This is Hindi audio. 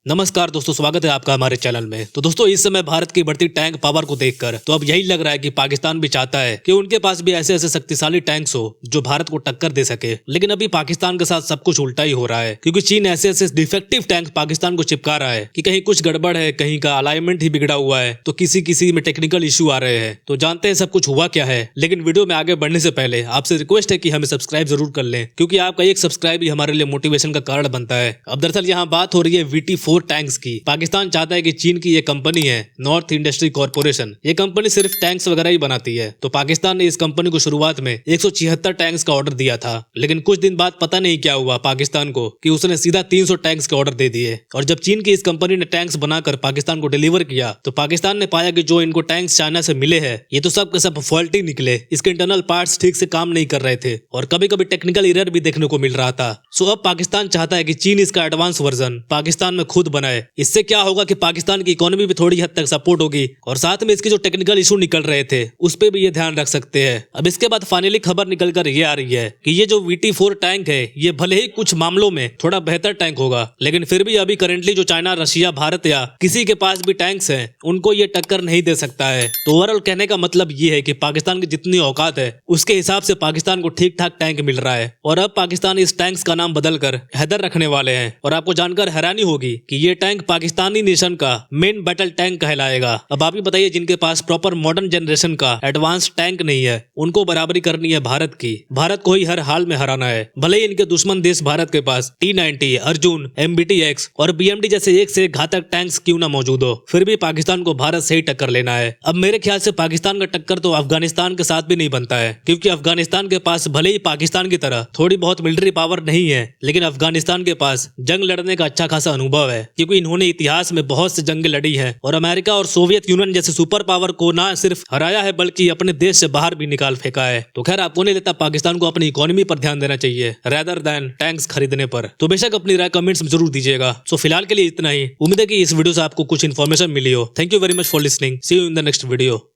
नमस्कार दोस्तों, स्वागत है आपका हमारे चैनल में। तो दोस्तों, इस समय भारत की बढ़ती टैंक पावर को देखकर तो अब यही लग रहा है कि पाकिस्तान भी चाहता है कि उनके पास भी ऐसे ऐसे शक्तिशाली टैंक्स हो जो भारत को टक्कर दे सके। लेकिन अभी पाकिस्तान के साथ सब कुछ उल्टा ही हो रहा है, क्योंकि चीन ऐसे ऐसे डिफेक्टिव टैंक पाकिस्तान को चिपका रहा है कि कहीं कुछ गड़बड़ है, कहीं का अलाइनमेंट ही बिगड़ा हुआ है, तो किसी में टेक्निकल इश्यू आ रहे हैं। तो जानते हैं सब कुछ हुआ क्या है। लेकिन वीडियो में आगे बढ़ने से पहले आपसे रिक्वेस्ट है कि हमें सब्सक्राइब जरूर कर लें, क्योंकि आपका एक सब्सक्राइब ही हमारे लिए मोटिवेशन का कारण बनता है। अब दरअसल यहाँ बात हो रही है VT4 टैंक्स की। पाकिस्तान चाहता है कि चीन की ये कंपनी है नॉर्थ इंडस्ट्री कॉर्पोरेशन, ये कंपनी सिर्फ टैंक्स वगैरह ही बनाती है। तो पाकिस्तान ने इस कंपनी को शुरुआत में 176 टैंक्स का ऑर्डर दिया था, लेकिन कुछ दिन बाद पता नहीं क्या हुआ पाकिस्तान को कि उसने सीधा 300 टैंक्स के ऑर्डर दे दिए। और जब चीन की इस कंपनी ने टैंक्स बनाकर पाकिस्तान को डिलीवर किया तो पाकिस्तान ने पाया कि जो इनको टैंक्स चाइना से मिले हैं ये तो सब के सब फॉल्टी निकले। इसके इंटरनल पार्ट्स ठीक से काम नहीं कर रहे थे और कभी कभी टेक्निकल एरर भी देखने को मिल रहा था। सो अब पाकिस्तान चाहता है कि चीन इसका एडवांस वर्जन पाकिस्तान में खुद बनाए। इससे क्या होगा कि पाकिस्तान की इकोनॉमी भी थोड़ी हद तक सपोर्ट होगी और साथ में इसके जो टेक्निकल इशू निकल रहे थे उस पे भी ये ध्यान रख सकते हैं। अब इसके बाद फाइनली खबर निकल कर ये आ रही है कि ये जो VT4 टैंक है ये भले ही कुछ मामलों में थोड़ा बेहतर टैंक होगा, लेकिन फिर भी अभी करेंटली जो चाइना, रशिया, भारत या किसी के पास भी टैंक्स हैं उनको ये टक्कर नहीं दे सकता है। तो ओवरऑल कहने का मतलब ये है कि पाकिस्तान की जितनी औकात है उसके हिसाब से पाकिस्तान को ठीक ठाक टैंक मिल रहा है। और अब पाकिस्तान इस टैंक्स का नाम बदलकर हैदर रखने वाले हैं। और आपको जानकर हैरानी होगी कि ये टैंक पाकिस्तानी नेशन का मेन बैटल टैंक कहलाएगा। अब आप ही बताइए, जिनके पास प्रॉपर मॉडर्न जनरेशन का एडवांस टैंक नहीं है उनको बराबरी करनी है भारत की। भारत को ही हर हाल में हराना है, भले ही इनके दुश्मन देश भारत के पास T90, अर्जुन, MBTX और BMD जैसे एक से एक घातक टैंक्स क्यों ना मौजूद हो, फिर भी पाकिस्तान को भारत से ही टक्कर लेना है। अब मेरे ख्याल से पाकिस्तान का टक्कर तो अफगानिस्तान के साथ भी नहीं बनता है, क्योंकि अफगानिस्तान के पास भले ही पाकिस्तान की तरह थोड़ी बहुत मिलिट्री पावर नहीं है, लेकिन अफगानिस्तान के पास जंग लड़ने का अच्छा खासा अनुभव है, क्योंकि इन्होंने इतिहास में बहुत से जंग लड़ी है और अमेरिका और सोवियत यूनियन जैसे सुपर पावर को ना सिर्फ हराया है बल्कि अपने देश से बाहर भी निकाल फेंका है। तो खैर, आपको नहीं लगता पाकिस्तान को अपनी इकोनॉमी पर ध्यान देना चाहिए रेदर देन टैंक्स खरीदने पर? तो बेशक अपनी राय कमेंट्स में जरूर दीजिएगा। सो फिलहाल के लिए इतना ही। उम्मीद है कि इस वीडियो से आपको कुछ इन्फॉर्मेशन मिली हो। Thank you very much for listening. See you in the next video.